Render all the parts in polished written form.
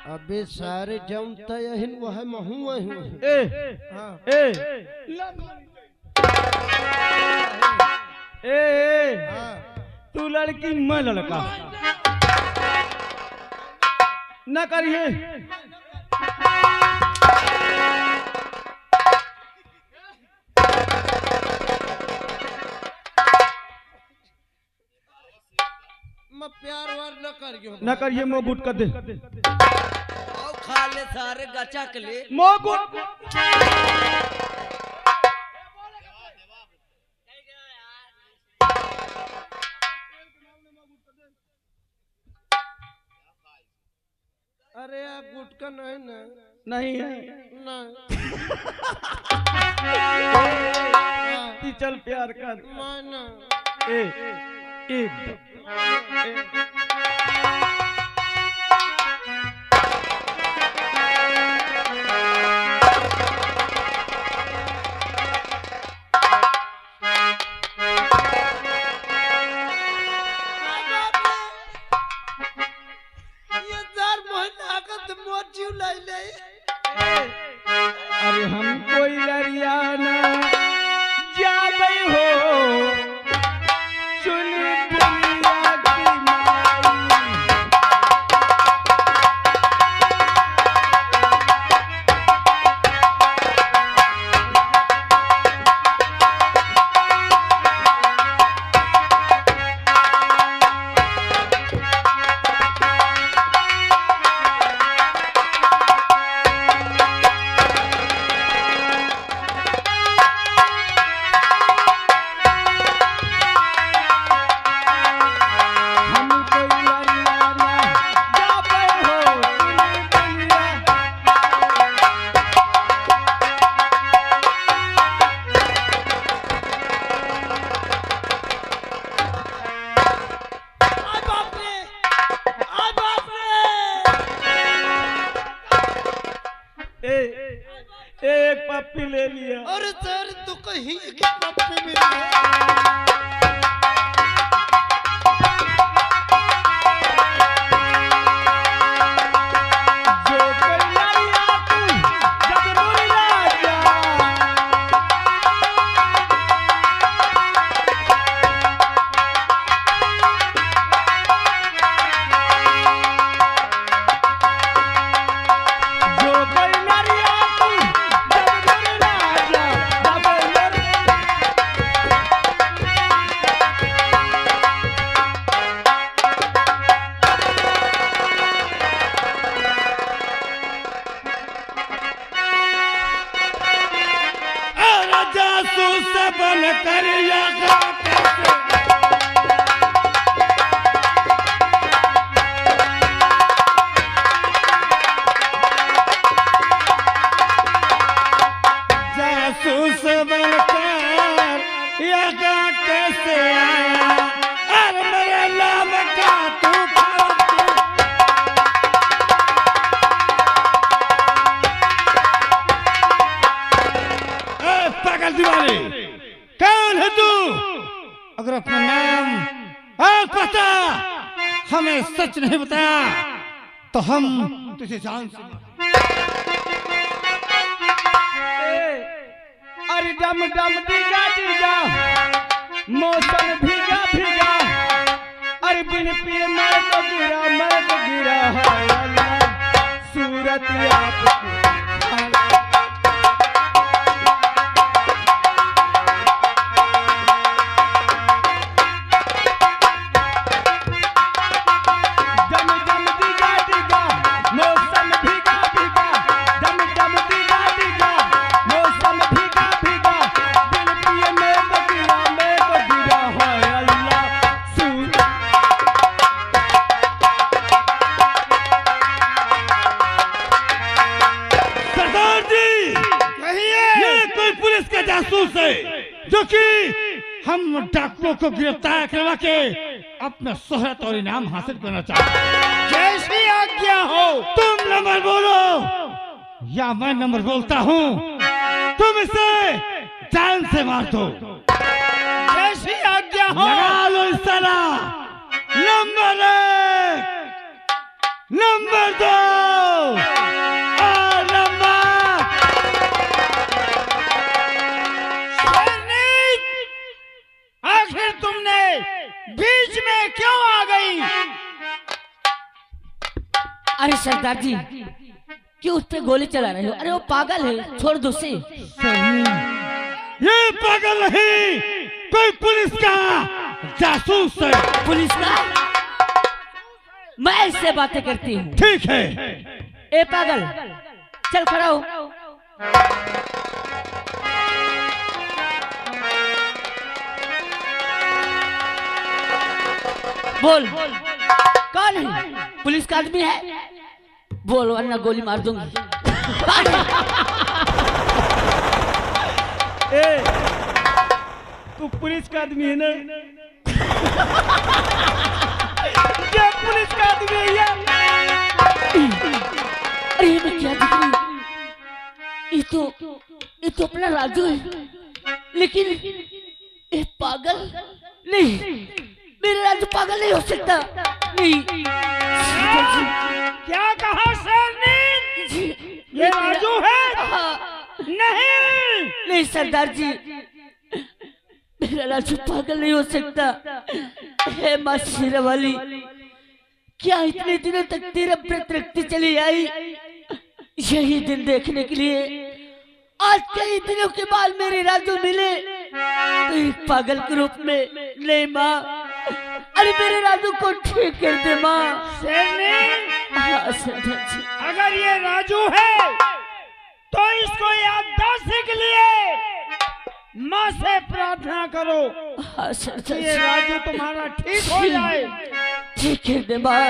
अबे सारे जमता यहिन वह महू वही तू लड़की मैं लड़का न करिए मैं प्यार वार न करिए मो गुट कर दे खा ले सारे गचा के ले मो गुट अरे आप गुटका नहीं ना नहीं है नहीं चल प्यार कर माना एक अरे हम कोई लरियाना जाबे हो सुनी दुनिया की माई एक पप्पी ले लिया। अरे सर तू कहीं की पप्पी मिल गई। बन कर जासूस बनकर यहाँ कैसे आया और मेरे नाम का तू पागल दीवाने कौन है तू? अगर अपना नाम और पता हमें सच नहीं बताया तो हम तुझे जान से अरे डम डम दीगा दीगा मौसम भीगा भीगा अरे बिन पिए मैं तो गिरा है सूरत आपकी जासूस है जो कि हम डाकुओं को गिरफ्तार करवा के अपना शोहरत और इनाम हासिल करना चाहते हैं। जैसी आज्ञा हो। तुम नंबर बोलो या मैं नंबर बोलता हूँ, तुम इसे जान से मार दो। जैसी आज्ञा हो। लगा लो इस तरह नंबर 1 नंबर 2 अरे सरदार जी क्यों उस पे गोली चला रहे हो? अरे वो पागल है, छोड़ दो उसे। ये पागल नहीं, कोई पुलिस का जासूस है। पुलिस का? मैं इससे बातें करती हूँ। ठीक है। ए पागल, चल खड़ा हो। बोल कौन है? पुलिस का आदमी है? बोल वरना गोली मार दूंगी। ए, तू पुलिस का आदमी है ना? क्या पुलिस का आदमी है ये? अरे मैं क्या देख रही हूँ? ये तो अपना राजू है, लेकिन ये पागल नहीं। मेरे राजू पागल नहीं हो सकता। नहीं। क्या कहा शेरनी? ये राजू है? नहीं सरदार जी, मेरा राजू पागल नहीं हो सकता। हे माँ शेरावाली, क्या इतने दिनों तक तेरा व्रत रखती चली आई यही दिन देखने के लिए? आज कई दिनों के बाद मेरे राजू मिले तो एक पागल के रूप में। नहीं माँ, अरे मेरे राजू को ठीक कर दे माँ। हाँ सरदार जी। अगर ये राजू है तो इसको याददाश्त के लिए माँ से प्रार्थना करो। हाँ सरदार ये जी। राजू तुम्हारा ठीक हो जाए। ठीक है दे माँ।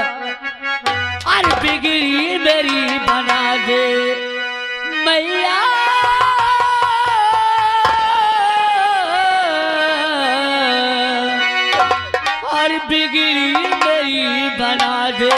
अरे बिगड़ी मेरी बना दे मैया, और बिगड़ी मेरी बना दे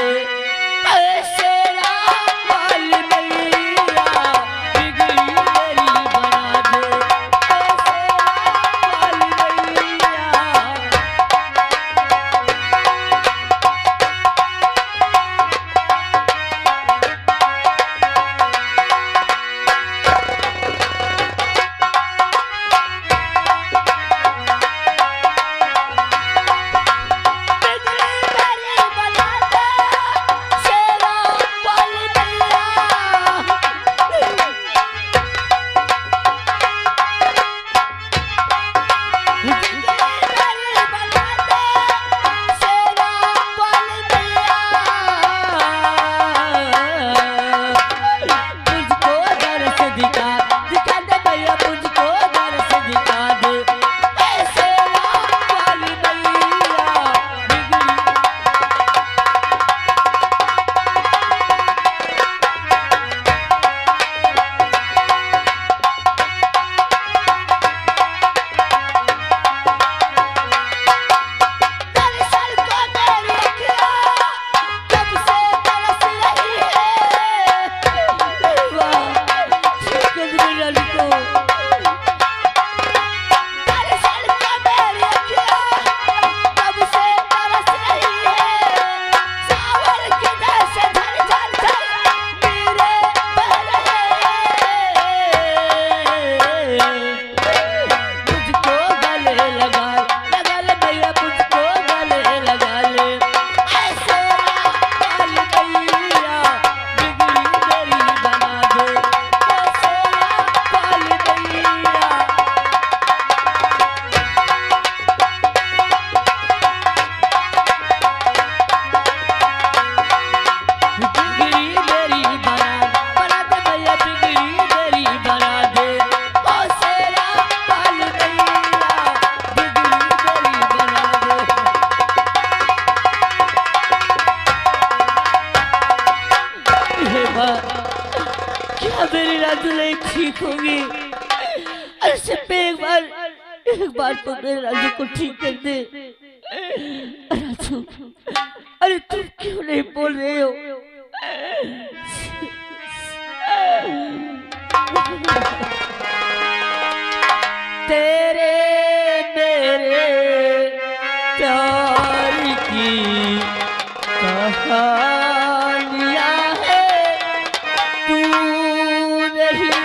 तो मेरे राजू को ठीक कर दे। राजू, अरे तुम क्यों नहीं बोल रहे हो? तेरे मेरे प्यार की कहानियां है, तू नहीं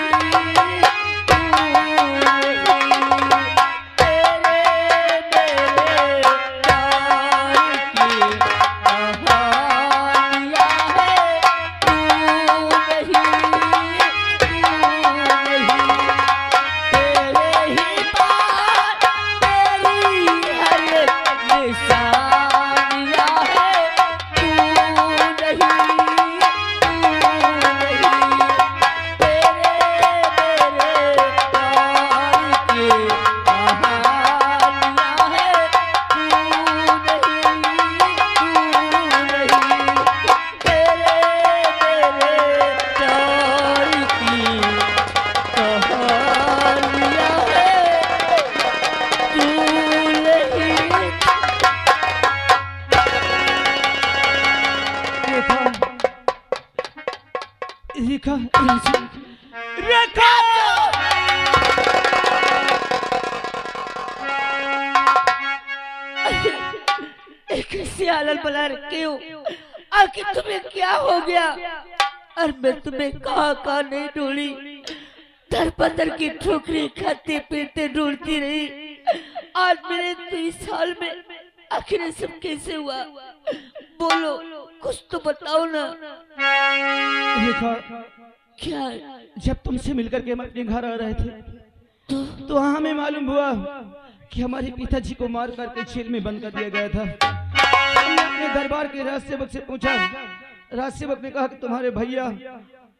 रेखा, राजू, रेखा। कैसी हालत बना रखी हो? आखिर तुम्हें क्या हो गया? और मैं तुम्हें कहाँ कहाँ नहीं ढूंढी, दर पत्थर की ठोकरी खाते पीते ढूंढती रही। आज मेरे 30 साल में आखिर ये सब कैसे हुआ? बोलो, कुछ तो बताओ ना। रेखा, क्या? जब तुमसे मिलकर के हम अपने घर आ रहे थे तो हमें मालूम हुआ कि हमारे पिताजी को मार करके जेल में बंद कर दिया गया था। हमने अपने दरबार के राज सेवक से पूछा। राज सेवक ने कहा कि तुम्हारे भैया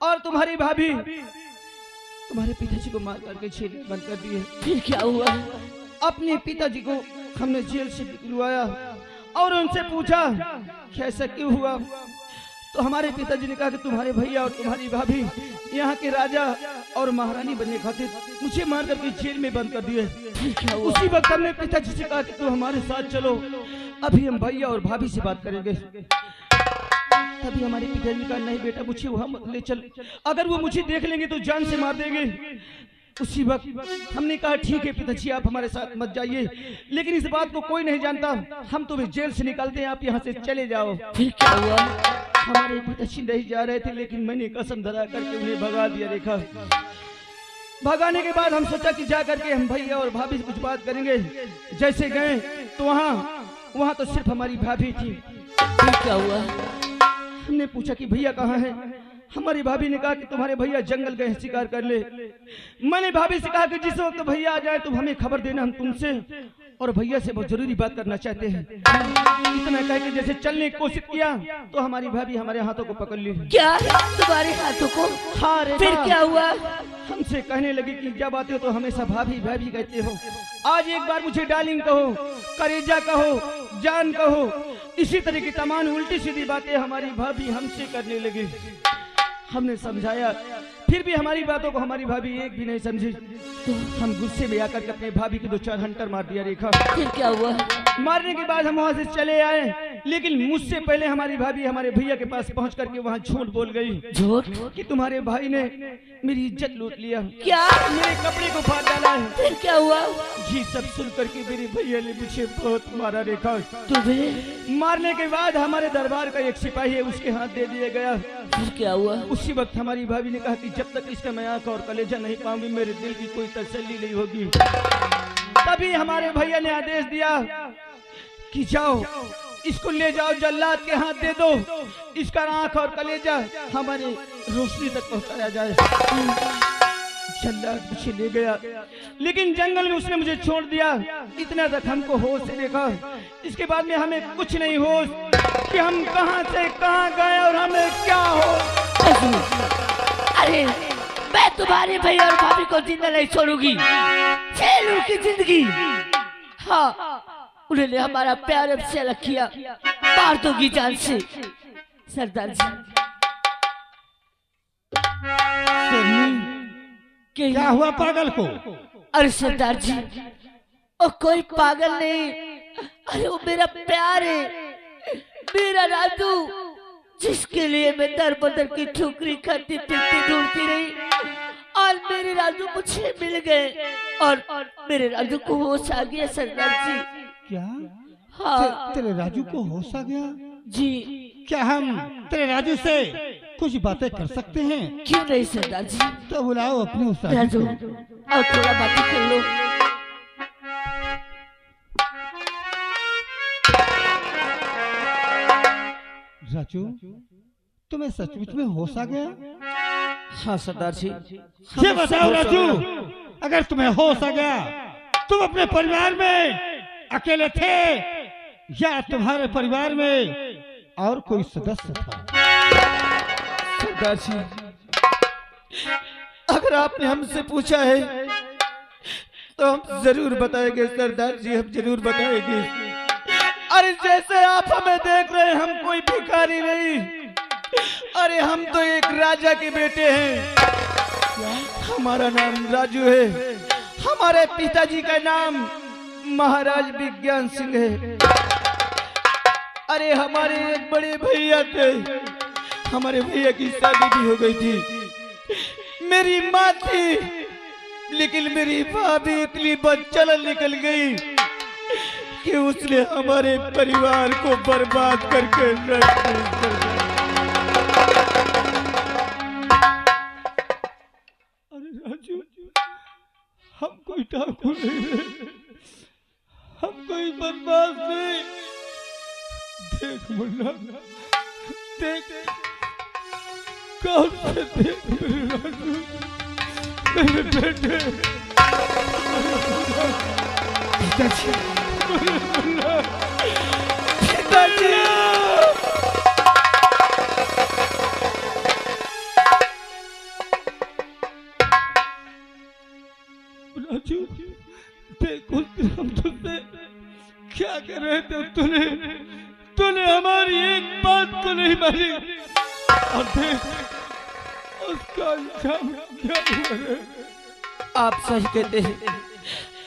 और तुम्हारी भाभी तुम्हारे पिताजी को मार करके जेल में बंद कर दिए। फिर क्या हुआ? अपने पिताजी को हमने जेल से निकलवाया और उनसे पूछा कि ऐसा क्यों हुआ। तो हमारे पिताजी ने कहा कि तुम्हारे भैया और तुम्हारी भाभी यहाँ के राजा और महारानी बनने खातिर मुझे मार करके जेल में बंद कर दिए। फिर क्या हुआ? उसी वक्त हमने पिताजी से कहा कि तुम हमारे साथ चलो, अभी हम भैया और भाभी से बात करेंगे। तभी हमारे पिताजी ने कहा नहीं बेटा, मुझे वहां मत ले चल, अगर वो मुझे देख लेंगे तो जान से मार देंगे। उसी वक्त हमने कहा ठीक है पिताजी, आप हमारे साथ मत जाइए, लेकिन इस बात को कोई नहीं जानता, हम तुम्हें जेल से निकालते हैं, आप यहाँ से चले जाओ। फिर क्या हुआ? हमारे पिताजी नहीं जा रहे थे, लेकिन मैंने कसम धरा करके उन्हें भगा दिया। रेखा, भगाने के बाद हम सोचा कि जा करके हम भैया और भाभी से कुछ बात करेंगे। जैसे गए तो वहाँ तो सिर्फ हमारी भाभी थी। फिर क्या हुआ? हमने पूछा कि भैया कहाँ है? हमारी भाभी ने कहा कि तुम्हारे भैया जंगल गए शिकार कर ले। मैंने भाभी से कहा कि जिस वक्त भैया आ जाए तुम हमें खबर देना, हम तुमसे और भैया से बहुत जरूरी बात करना चाहते हैं। इतना कह के जैसे चलने की कोशिश किया तो हमारी भाभी हमारे हाथों को पकड़ ली। क्या? तुम्हारे हाथों को? हाँ रेखा। फिर क्या हुआ? हमसे कहने लगी कि जब आते हो तो हमेशा भाभी भाभी कहते हो, आज एक बार मुझे डार्लिंग कहो, करेजा कहो, जान कहो। इसी तरह की तमाम उल्टी सीधी बातें हमारी भाभी हमसे करने लगी। हमने समझाया, फिर भी हमारी बातों को हमारी भाभी एक भी नहीं समझी। तो हम गुस्से में आकर के अपने भाभी की 2-4 हंटर मार दिया। रेखा, फिर क्या हुआ? मारने के बाद हम वहां से चले आए, लेकिन मुझसे पहले हमारी भाभी हमारे भैया के पास पहुंच करके वहां झूठ बोल गई। झूठ? कि तुम्हारे भाई ने मेरी इज्जत लूट लिया, क्या? मेरे कपड़े को फाड़ डाला है। फिर क्या हुआ? जी सब सुन करके मेरे भैया ने मुझे बहुत मारा। रेखा, तुम्हें? मारने के बाद हमारे दरबार का एक सिपाही है, उसके हाथ दे दिया गया। फिर क्या हुआ? उसी वक्त हमारी भाभी ने कहा कि जब तक इसका मैं आंख और कलेजा नहीं पाऊंगी मेरे दिल की कोई तसल्ली नहीं होगी। तभी हमारे भैया ने आदेश दिया कि जाओ इसको ले जाओ, जल्लाद के हाथ दे दो, इसका आंख और कलेजा हमारे रोशनी तक पहुंचाया जाए। जल्लाद मुझे ले गया, लेकिन जंगल में उसने मुझे छोड़ दिया। इतना तक हमको होश है। देखा, इसके बाद में हमें कुछ नहीं होश कि हम कहां से कहां गए और हमें क्या हो। अरे मैं तुम्हारे भैया और भाभी को जिंदा नहीं छोड़ूंगी, जेल उनकी जिंदगी। हाँ, उन्होंने हमारा प्यार अब से अलग किया, मार दोगी जान से। सरदार जी, क्या हुआ पागल को? अरे सरदार जी, वो कोई पागल नहीं, अरे वो मेरा प्यार है, मेरा राजू, जिसके लिए मैं दर बदर की ठोकरी खाती पीती ढूंढती रही। और मेरे राजू मुझे मिल गए और मेरे राजू को होश आ गया। सरदार जी, क्या? हाँ तेरे राजू को होश आ गया? जी। क्या हम तेरे राजू से कुछ बातें कर सकते हैं? क्यों नहीं सरदार जी? तो बुलाओ अपने उस राजू, और थोड़ा बातें कर लो। राजू, तुम्हें सचमुच में होश आ गया? हाँ सरदार जी। ये बताओ राजू, अगर तुम्हें होश आ गया, तुम अपने परिवार में अकेले थे या तुम्हारे परिवार में और कोई सदस्य था? सरदार जी, अगर आपने हमसे पूछा है तो हम जरूर बताएंगे। सरदार जी, हम जरूर बताएंगे। अरे जैसे आप हमें देख रहे हैं, हम कोई भिखारी नहीं, अरे हम तो एक राजा के बेटे हैं। हमारा नाम राजू है, हमारे पिताजी का नाम महाराज विज्ञान सिंह है। अरे हमारे एक बड़े भैया थे, हमारे भैया की शादी भी हो गई थी। मेरी माँ थी, लेकिन मेरी भाभी इतनी बदचलन निकल गई कि उसने हमारे परिवार को बर्बाद करके रख दिया। अरे राजू, हम कोई डाकू नहीं है, हम कोई बदमाश नहीं। देख मुन्ना, देख, कौन से देख मेरे राजू, मेरे बेटे, पिताजी, मेरे मुन्ना, पिताजी। राजू, देख उस दिन हम तुझसे क्या कर रहे थे, तूने हमारी एक बात को नहीं मानी, और देख उसका अंजाम क्या हुआ है। आप सही कहते हैं।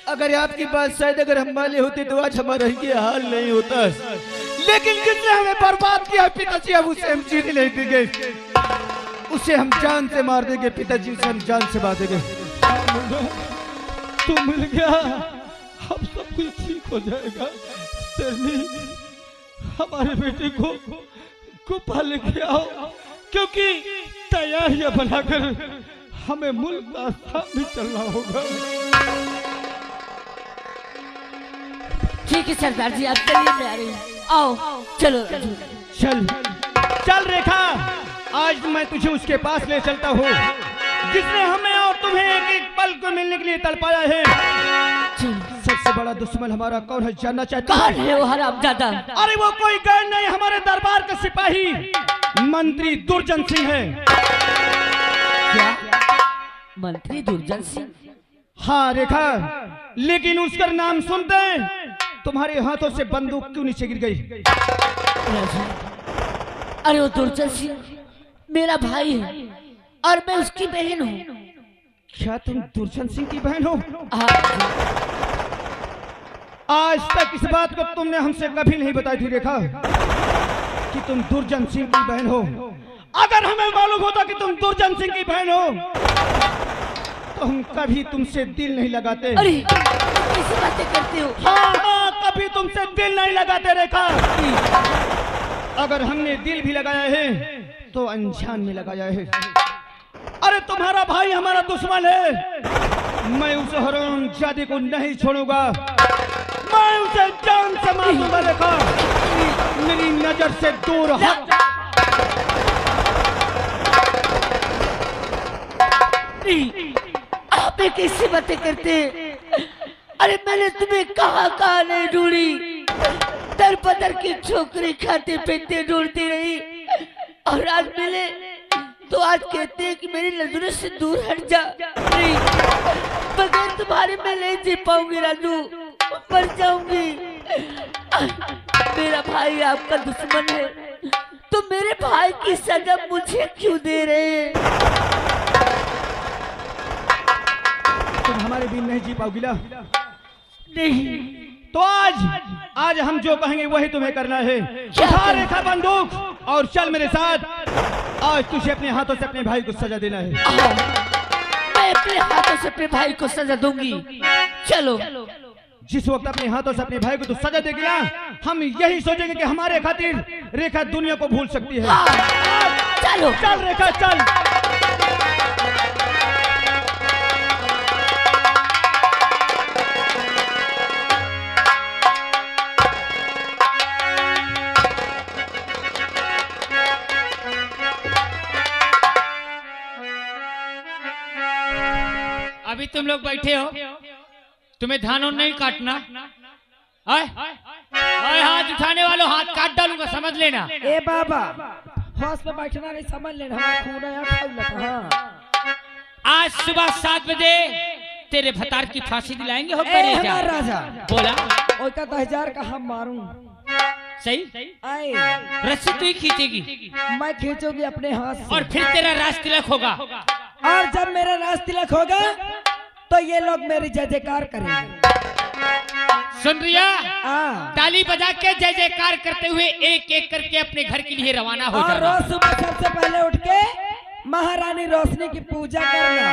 अगर आपकी बात शायद अगर हम माने होते तो आज हमारा ये हाल नहीं होता, लेकिन जिसने हमें बर्बाद किया पिताजी, अब उसे हम जीने नहीं देंगे, उसे हम जान से मार देंगे पिताजी, उसे हम जान से मार देंगे। तू मिल गया, अब सब कुछ ठीक हो जाएगा। सरनी, हमारे बेटे को गुफा लेके आओ, क्योंकि तैयारियां बनाकर हमें मुल्क का सामने चलना होगा। ठीक है सरदार जी, आप चलिए, मैं आ रही हूँ। आओ, चलो राजू। चल चल रेखा, आज मैं तुझे उसके पास ले चलता हूँ जिसने हमें और तुम्हें एक एक पल को मिलने के लिए तड़पाया है। सबसे बड़ा दुश्मन हमारा कौन है जानना चाहता कौन है वो हरामजादा? अरे वो कोई गैर नहीं, हमारे दरबार का सिपाही मंत्री दुर्जन सिंह है। क्या? मंत्री दुर्जन सिंह? हाँ रेखा, लेकिन उसका नाम सुनते तुम्हारे हाथों से बंदूक क्यों नीचे गिर गई? राजू, अरे वो दुर्जन सिंह मेरा भाई है और मैं उसकी बहन हूँ। क्या तुम दुर्जन सिंह की बहन हो? हाँ। आज तक इस बात को तुमने हमसे कभी नहीं बताई थी रेखा कि तुम दुर्जन सिंह की बहन हो। अगर हमें मालूम होता कि तुम दुर्जन सिंह की बहन हो तो हम कभी तुमसे दिल नहीं लगाते। अरे कैसी बातें करते हो? हाँ हाँ, कभी तुमसे दिल नहीं लगाते रेखा। अगर हमने दिल भी लगाया है तो अनजान में लगाया है। अरे तुम्हारा भाई हमारा दुश्मन है, मैं उस हरामजादे को नहीं छोड़ूंगा, मैं उसे जान से मार दूंगा रेखा। मेरी नजर से दूर हट। आप कैसी बातें करते? अरे मैंने तुम्हें कहाँ नहीं ढूंढी, दर बदर की छोकरी खाते पीते ढूंढती रही, और आज मिले तो आज कहते हैं कि मेरी नजरों से दूर हट जा। नहीं, बगैर तुम्हारे मैं नहीं जी पाऊंगी राजू, मर जाऊंगी। मेरा भाई आपका दुश्मन है, तो मेरे भाई की सजा मुझे क्यों दे रहे हैं? तुम हमारे बिन नहीं जी पाओगी ना? नहीं। तो आज हम जो कहेंगे वही तुम्हें करना है। उठा रेखा बंदूक और चल मेरे साथ। आज तुझे अपने हाथों से अपने भाई को सजा देना है। मैं अपने हाथों से अपने भाई को सजा दूंगी। चलो। जिस वक्त अपने हाथों से अपने भाई को तू सजा देगी ना, हम यही सोचेंगे कि हमारे खातिर रेखा दुनिया को भूल सकती है। चलो चल रेखा चल। अभी तुम लोग बैठे हो, तुम्हें धान और नहीं काटना। आए हाथ उठाने वालों हाथ काट डालूंगा, समझ लेना। ए बाबा, हौस पे बैठना नहीं, समझ लेना, हमारा खून है, हाँ। आज सुबह 7 बजे तेरे भतार की फांसी दिलाएंगे। हो ए हमारा राजा, बोला ओई का 10,000 का हम मारूं। सही, आए रस्सी तू ही खींचेगी मैं खींचूंगी अपने हाथ से, और फिर तेरा राज तिलक होगा। और जब मेरा राज तिलक होगा तो ये लोग मेरी जय जयकार करेंगे। सुन रिया, हाँ। ताली बजा के जय जयकार करते हुए एक एक करके अपने घर के लिए रवाना हो और जाना। रोज सुबह सबसे पहले उठ के महारानी रोशनी की पूजा करना,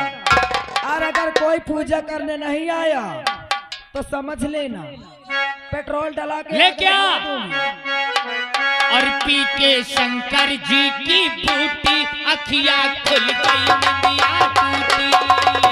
और अगर कोई पूजा करने नहीं आया तो समझ लेना पेट्रोल डला के ले क्या? दूंगी। और पी के शंकर जी की बूटी अखियां खुल गई, नदियां टूटी।